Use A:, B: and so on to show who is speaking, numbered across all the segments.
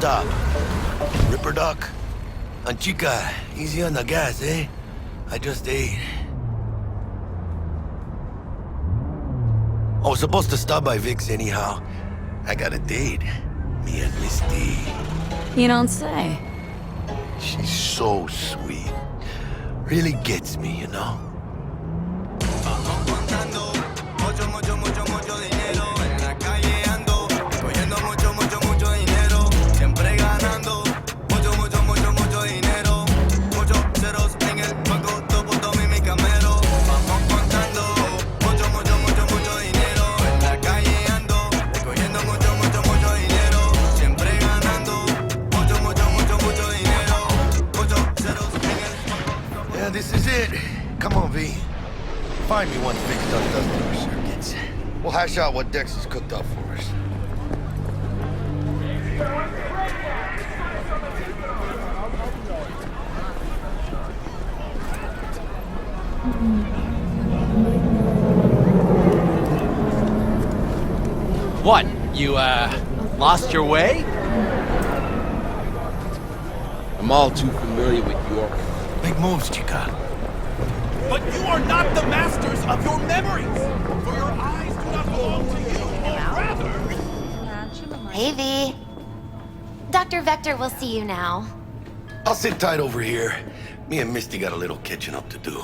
A: up? Ripper duck? And chica, easy on the gas, eh? I just ate. I was supposed to stop by Vic's anyhow. I got a date. Me and Misty.
B: You don't say.
A: She's so sweet. Really gets me, you know? Yeah, this is it. Come on, V. Find me once Vic's done dusting our circuits. We'll hash out what Dex has cooked up for us.
C: What? You, lost your way?
D: I'm all too familiar with York.
A: Big moves, chica.
E: But you are not the masters of your memories! For your eyes do not belong to you, or rather...
F: Hey, V. Dr. Vector will see you now.
A: I'll sit tight over here. Me and Misty got a little catching up to do.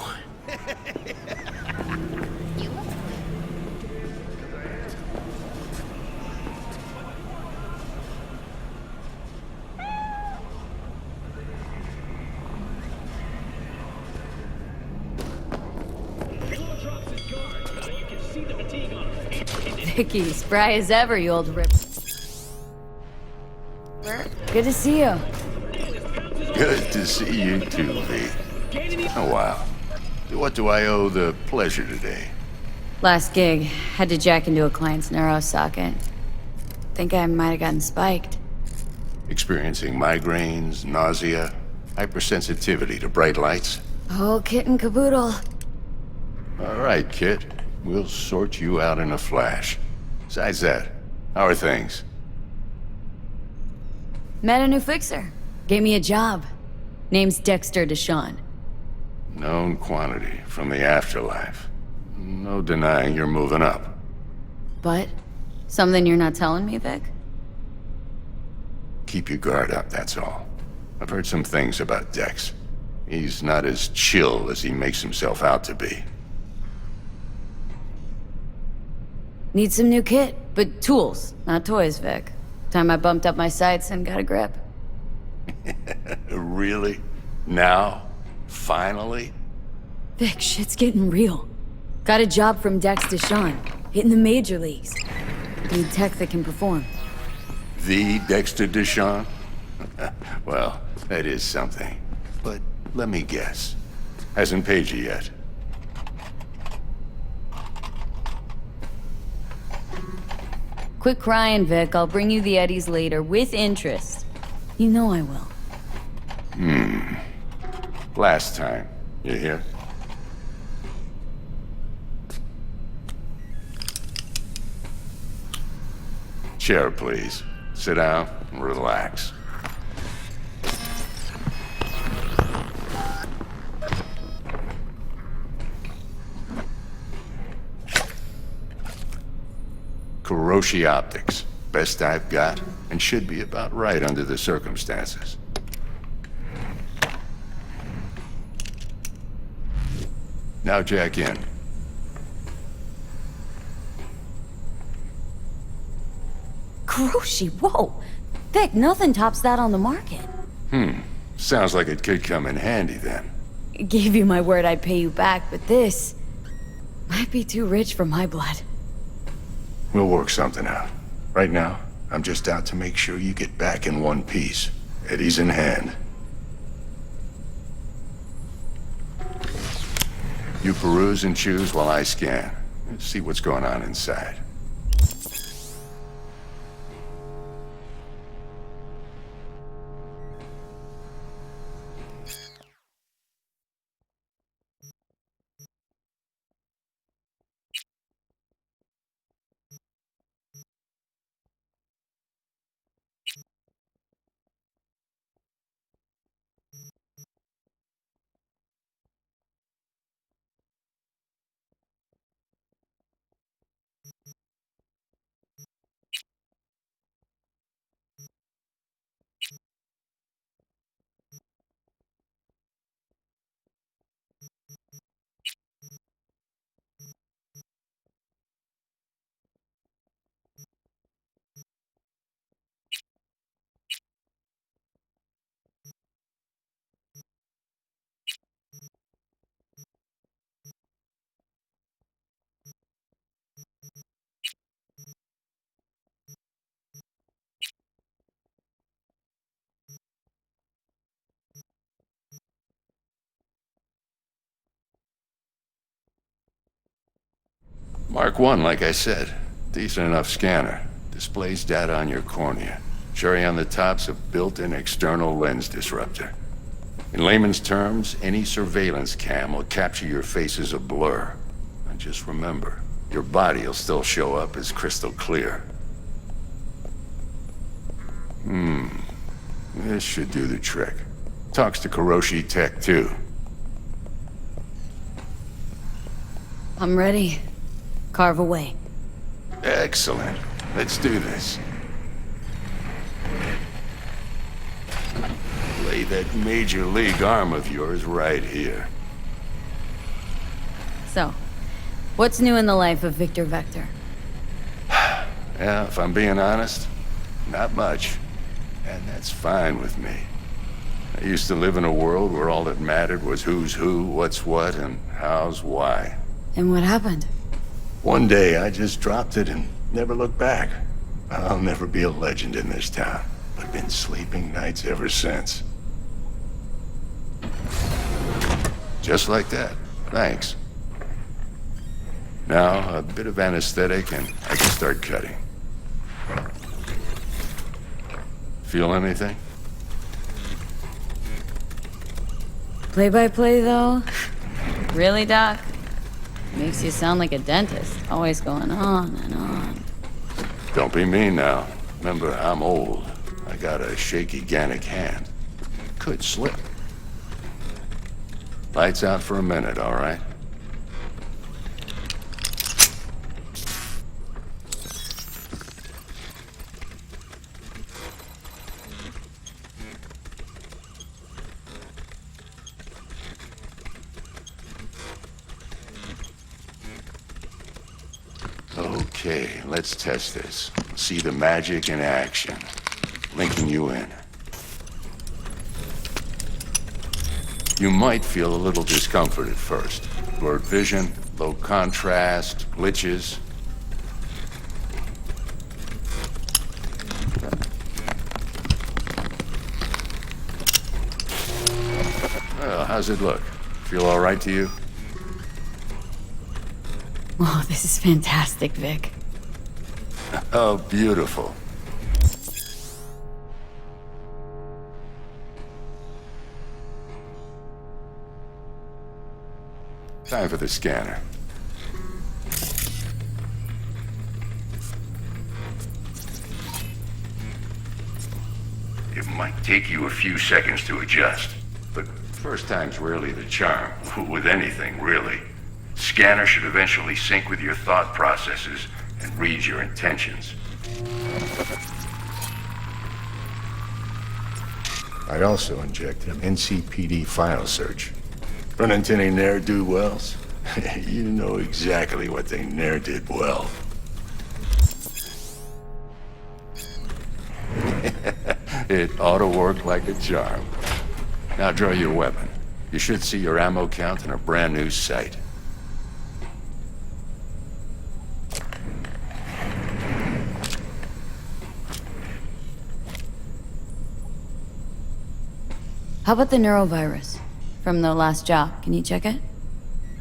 B: Vicky, spry as ever, you old rip. Good to see you.
G: Good to see you too, V. Oh, wow. What do I owe the pleasure today?
B: Last gig, had to jack into a client's neuro socket. Think I might have gotten spiked.
G: Experiencing migraines, nausea, hypersensitivity to bright lights?
B: Oh, kit and caboodle.
G: All right, Kit. We'll sort you out in a flash. Besides that, how are things?
B: Met a new fixer. Gave me a job. Name's Dexter Deshawn.
G: Known quantity from the afterlife. No denying you're moving up.
B: But, something you're not telling me, Vic?
G: Keep your guard up, that's all. I've heard some things about Dex. He's not as chill as he makes himself out to be.
B: Need some new kit, but tools, not toys, Vic. Time I bumped up my sights and got a grip.
G: Really? Now? Finally?
B: Vic, shit's getting real. Got a job from Dex Deshawn, hitting the major leagues. Need tech that can perform.
G: The Dexter Deshawn? Well, that is something. But let me guess. Hasn't paid you yet.
B: Quit crying, Vic. I'll bring you the eddies later, with interest. You know I will.
G: Last time. You hear? Chair, please. Sit down and relax. Kuroshi Optics. Best I've got, and should be about right under the circumstances. Now jack in.
B: Kuroshi, whoa! Vic, nothing tops that on the market.
G: Sounds like it could come in handy then.
B: Gave you my word I'd pay you back, but this might be too rich for my blood.
G: We'll work something out. Right now, I'm just out to make sure you get back in one piece. Eddie's in hand. You peruse and choose while I scan. See what's going on inside. Mark 1, like I said. Decent enough scanner. Displays data on your cornea. Cherry on the top's a built-in external lens disruptor. In layman's terms, any surveillance cam will capture your face as a blur. And just remember, your body will still show up as crystal clear. This should do the trick. Talks to Kuroshi Tech, too.
B: I'm ready. Carve away.
G: Excellent. Let's do this. Lay that major league arm of yours right here.
B: So, what's new in the life of Viktor Vektor?
G: Yeah, if I'm being honest, not much. And that's fine with me. I used to live in a world where all that mattered was who's who, what's what, and how's why.
B: And what happened?
G: One day, I just dropped it and never looked back. I'll never be a legend in this town, but been sleeping nights ever since. Just like that. Thanks. Now, a bit of anesthetic and I can start cutting. Feel anything?
B: Play-by-play, though? Really, Doc? Makes you sound like a dentist, always going on and on.
G: Don't be mean now. Remember, I'm old. I got a shaky Gannic hand. Could slip. Lights out for a minute, all right? Okay, let's test this. See the magic in action. Linking you in. You might feel a little discomfort at first. Blurred vision, low contrast, glitches. Well, how's it look? Feel all right to you?
B: Oh, this is fantastic, Vic.
G: Oh, beautiful. Time for the scanner. It might take you a few seconds to adjust, but first time's rarely the charm, with anything, really. Scanner should eventually sync with your thought processes and read your intentions. I'd also inject an NCPD file search. Run into any ne'er-do-wells? You know exactly what they ne'er did well. It ought to work like a charm. Now draw your weapon. You should see your ammo count in a brand new sight.
B: How about the neurovirus? From the last job, can you check it?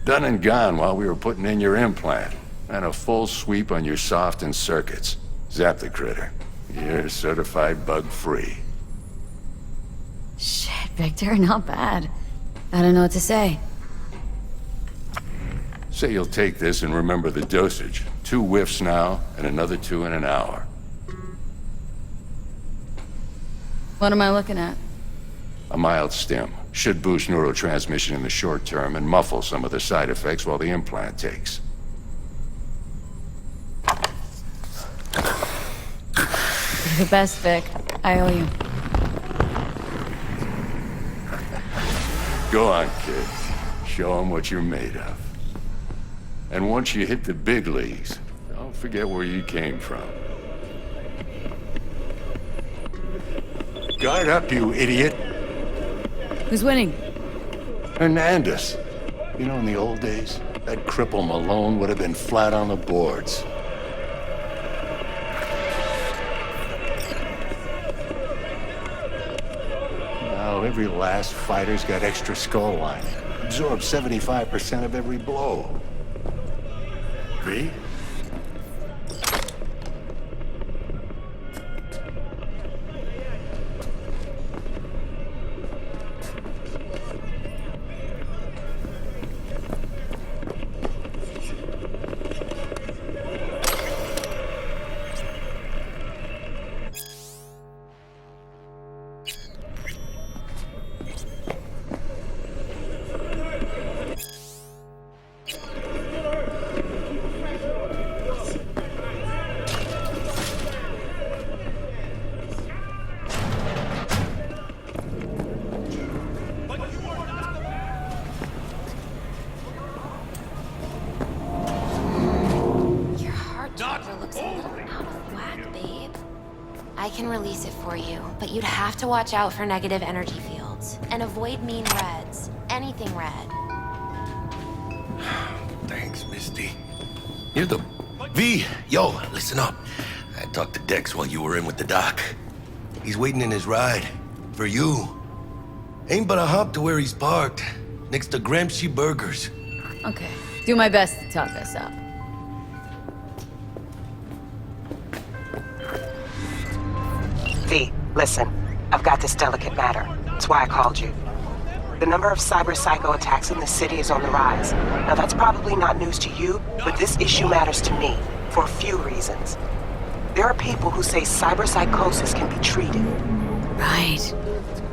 G: Done and gone while we were putting in your implant. And a full sweep on your soft and circuits. Zap the critter. You're certified bug-free.
B: Shit, Victor, not bad. I don't know what to say.
G: Say you'll take this and remember the dosage. 2 whiffs now, and another 2 in an hour.
B: What am I looking at?
G: A mild stim. Should boost neurotransmission in the short term and muffle some of the side effects while the implant takes.
B: You're the best, Vic. I owe you.
G: Go on, kid. Show them what you're made of. And once you hit the big leagues, don't forget where you came from. Guard up, you idiot.
B: Who's winning?
G: Hernandez. You know, in the old days, that cripple Malone would have been flat on the boards. Now, every last fighter's got extra skull lining. Absorbs 75% of every blow. V?
F: Your heart chakra looks a little out of whack, babe. I can release it for you, but you'd have to watch out for negative energy fields. And avoid mean reds. Anything red.
A: Thanks, Misty. You're the... V, yo, listen up. I talked to Dex while you were in with the doc. He's waiting in his ride. For you. Ain't but a hop to where he's parked. Next to Gramsci Burgers.
B: Okay. Do my best to talk us up.
H: V, listen. I've got this delicate matter. That's why I called you. The number of cyber-psycho attacks in the city is on the rise. Now that's probably not news to you, but this issue matters to me, for a few reasons. There are people who say cyber-psychosis can be treated.
B: Right.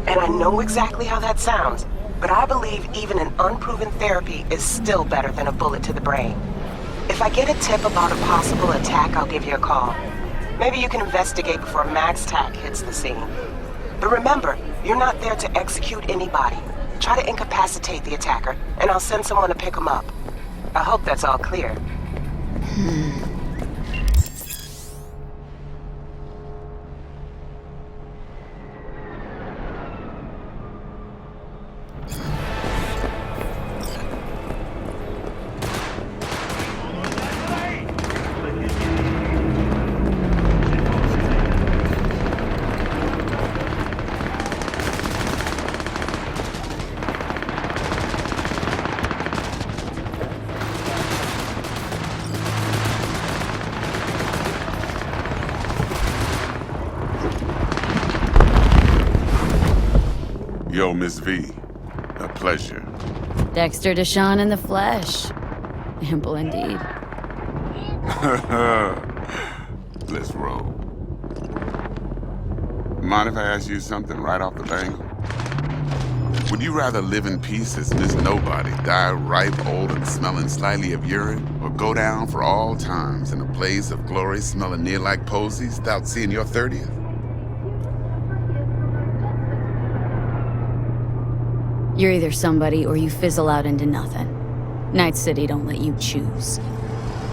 H: And I know exactly how that sounds, but I believe even an unproven therapy is still better than a bullet to the brain. If I get a tip about a possible attack, I'll give you a call. Maybe you can investigate before Max Tack hits the scene. But remember, you're not there to execute anybody. Try to incapacitate the attacker, and I'll send someone to pick him up. I hope that's all clear.
I: Yo, Miss V. A pleasure.
B: Dexter Deshawn in the flesh. Ample indeed.
I: Let's roll. Mind if I ask you something right off the bangle? Would you rather live in peace as Miss Nobody, die ripe, old, and smelling slightly of urine, or go down for all times in a blaze of glory smelling near like posies without seeing your 30th?
B: You're either somebody or you fizzle out into nothing. Night City don't let you choose.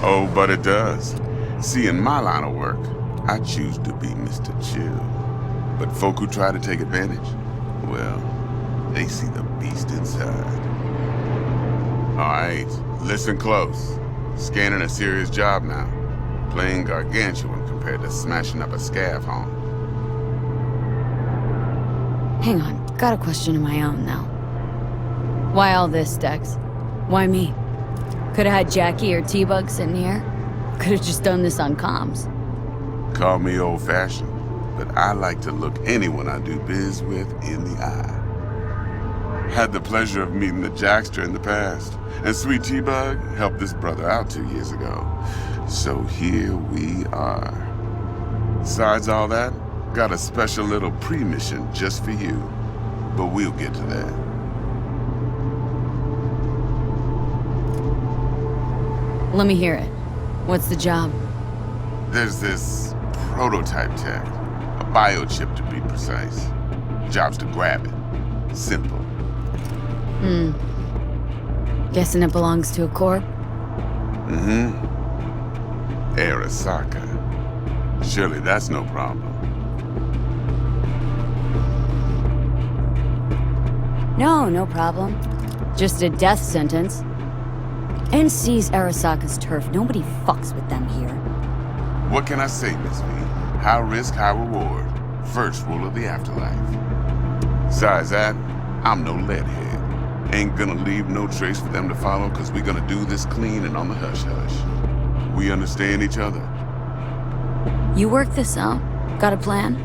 I: Oh, but it does. See, in my line of work, I choose to be Mr. Chill. But folk who try to take advantage, well, they see the beast inside. All right, listen close. Scanning a serious job now. Playing gargantuan compared to smashing up a scav home.
B: Hang on, got a question of my own now. Why all this, Dex? Why me? Could've had Jackie or T-Bug sitting here. Could've just done this on comms.
I: Call me old-fashioned, but I like to look anyone I do biz with in the eye. Had the pleasure of meeting the Jackster in the past, and Sweet T-Bug helped this brother out 2 years ago. So here we are. Besides all that, got a special little pre-mission just for you. But we'll get to that.
B: Let me hear it. What's the job?
I: There's this prototype tech, a biochip to be precise. Job's to grab it. Simple.
B: Guessing it belongs to a corp?
I: Mm-hmm. Arasaka. Surely that's no problem.
B: No problem. Just a death sentence. NC's Arasaka's turf. Nobody fucks with them here.
I: What can I say, Miss V? High risk, high reward. First rule of the afterlife. Besides that, I'm no leadhead. Ain't gonna leave no trace for them to follow, cause we're gonna do this clean and on the hush-hush. We understand each other.
B: You work this out? Got a plan?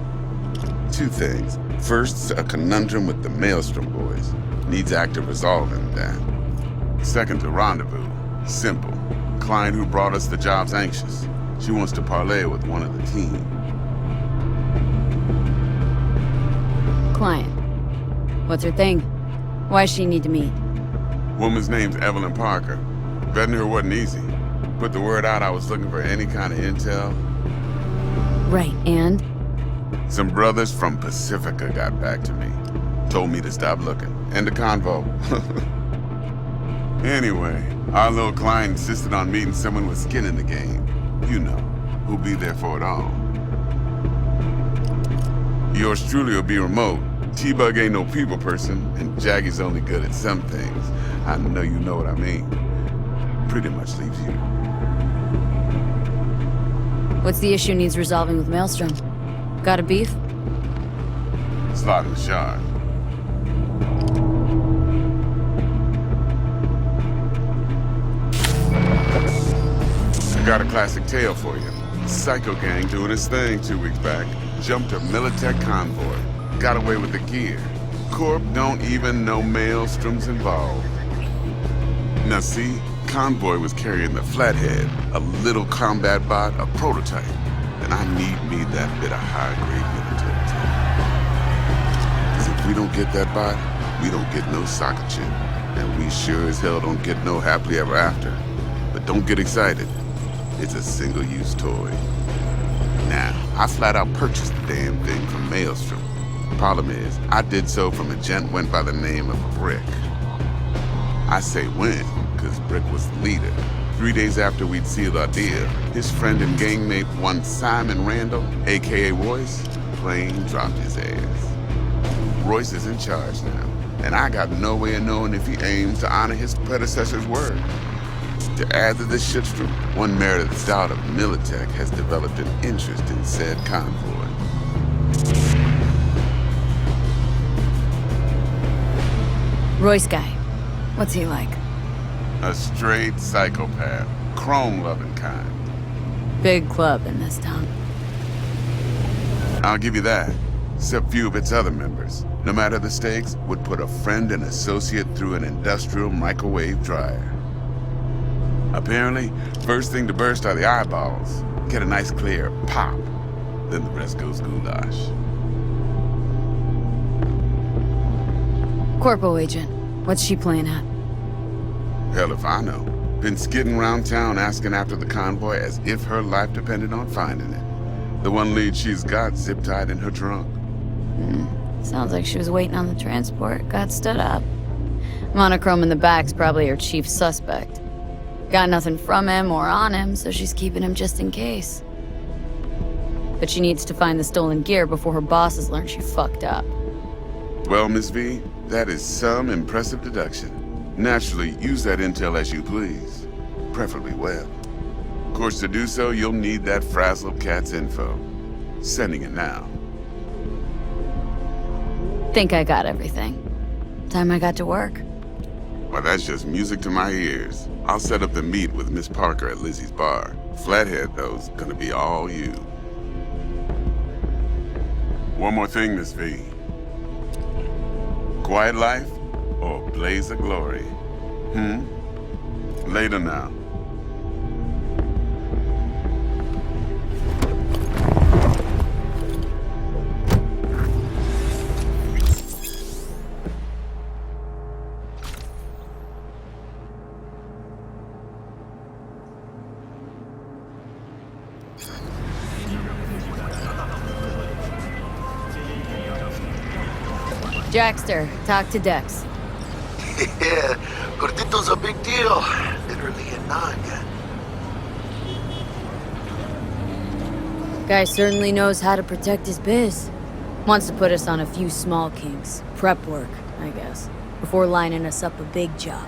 I: Two things. First, a conundrum with the Maelstrom boys. Needs active resolving that. Second, a rendezvous. Simple. Client who brought us the job's anxious. She wants to parlay with one of the team.
B: Client. What's her thing? Why does she need to meet?
I: Woman's name's Evelyn Parker. Vetting her wasn't easy. Put the word out I was looking for any kind of intel.
B: Right, and?
I: Some brothers from Pacifica got back to me. Told me to stop looking. End of convo. Anyway, our little client insisted on meeting someone with skin in the game. You know, who'll be there for it all. Yours truly will be remote. T-Bug ain't no people person, and Jaggy's only good at some things. I know you know what I mean. Pretty much leaves you.
B: What's the issue needs resolving with Maelstrom? Got a beef?
I: Slot in the shard. I got a classic tale for you. Psycho gang doing his thing 2 weeks back. Jumped a Militech convoy. Got away with the gear. Corp don't even know Maelstrom's involved. Now see, convoy was carrying the Flathead, a little combat bot, a prototype. And I need me that bit of high-grade military tech. 'Cause if we don't get that bot, we don't get no soccer chip. And we sure as hell don't get no happily ever after. But don't get excited. It's a single-use toy. Now, I flat out purchased the damn thing from Maelstrom. Problem is, I did so from a gent went by the name of Brick. I say when, because Brick was the leader. 3 days after we'd sealed our deal, his friend and gangmate, one Simon Randall, aka Royce, plain dropped his ass. Royce is in charge now, and I got no way of knowing if he aims to honor his predecessor's word. To add to this shitstorm, one merited stout of Militech has developed an interest in said convoy.
B: Royce guy. What's he like?
I: A straight psychopath, chrome-loving kind.
B: Big club in this town.
I: I'll give you that, except few of its other members, no matter the stakes, would put a friend and associate through an industrial microwave dryer. Apparently, first thing to burst are the eyeballs. Get a nice clear pop. Then the rest goes goulash.
B: Corpo agent. What's she playing at?
I: Hell if I know. Been skidding around town asking after the convoy as if her life depended on finding it. The one lead she's got zip-tied in her trunk.
B: Sounds like she was waiting on the transport, got stood up. Monochrome in the back's probably her chief suspect. Got nothing from him or on him, so she's keeping him just in case. But she needs to find the stolen gear before her bosses learn she fucked up.
I: Well, Miss V, that is some impressive deduction. Naturally, use that intel as you please. Preferably well. Of course, to do so, you'll need that frazzled cat's info. Sending it now.
B: Think I got everything. Time I got to work.
I: Well, that's just music to my ears. I'll set up the meet with Miss Parker at Lizzie's bar. Flathead, though's gonna be all you. One more thing, Miss V. Quiet life or blaze of glory? Later now.
B: Jackster, talk to Dex.
A: Yeah, Cortito's a big deal. Literally a noggin.
B: Guy certainly knows how to protect his biz. Wants to put us on a few small kinks. Prep work, I guess. Before lining us up a big job.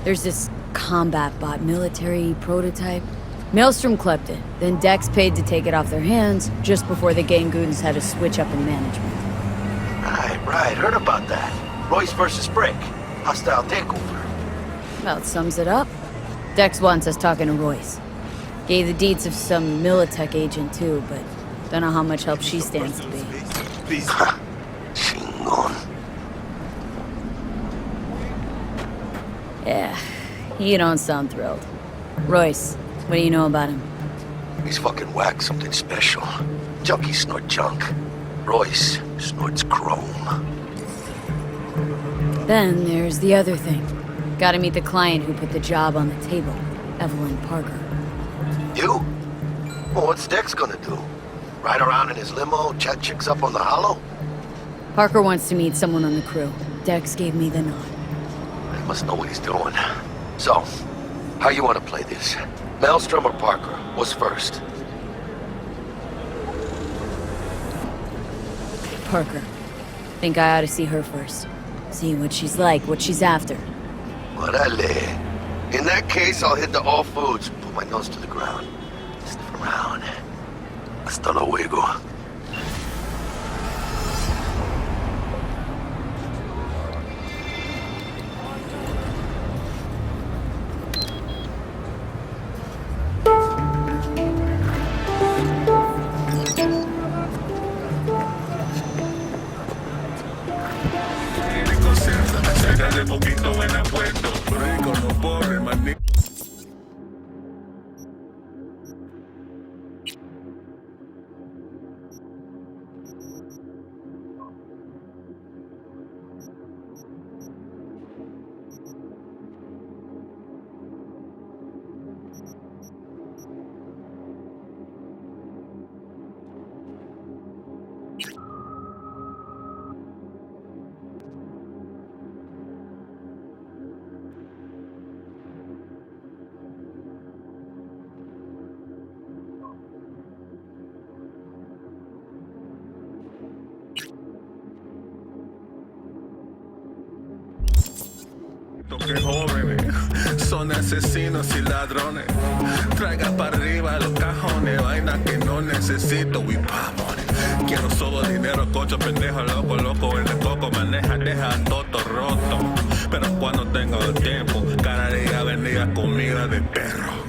B: There's this combat bot military prototype. Maelstrom clept it, then Dex paid to take it off their hands just before the Gangoons had to switch up in management.
A: Right. Heard about that. Royce versus Brick. Hostile takeover.
B: About sums it up. Dex wants us talking to Royce. Gave the deeds of some Militech agent too, but don't know how much help she stands to be.
A: Chingon.
B: Yeah, you don't sound thrilled. Royce, what do you know about him?
A: He's fucking whack, something special. Junkies snort junk. Royce snorts chrome.
B: Then there's the other thing. Gotta meet the client who put the job on the table, Evelyn Parker.
A: You? Well, what's Dex gonna do? Ride around in his limo, chat chicks up on the hollow?
B: Parker wants to meet someone on the crew. Dex gave me the nod.
A: He must know what he's doing. So, how you want to play this? Maelstrom or Parker? What's first?
B: Parker. Think I ought to see her first. See what she's like, what she's after.
A: Orale. In that case, I'll hit the all foods, put my nose to the ground. Sniff around. Hasta luego.
J: Que jóvenes son asesinos y ladrones. Traiga para arriba los cajones, vaina que no necesito. We pop on it. Quiero solo dinero, cocho, pendejo, loco en el coco, maneja, deja todo roto. Pero cuando tengo el tiempo, cada día vendía comida de perro.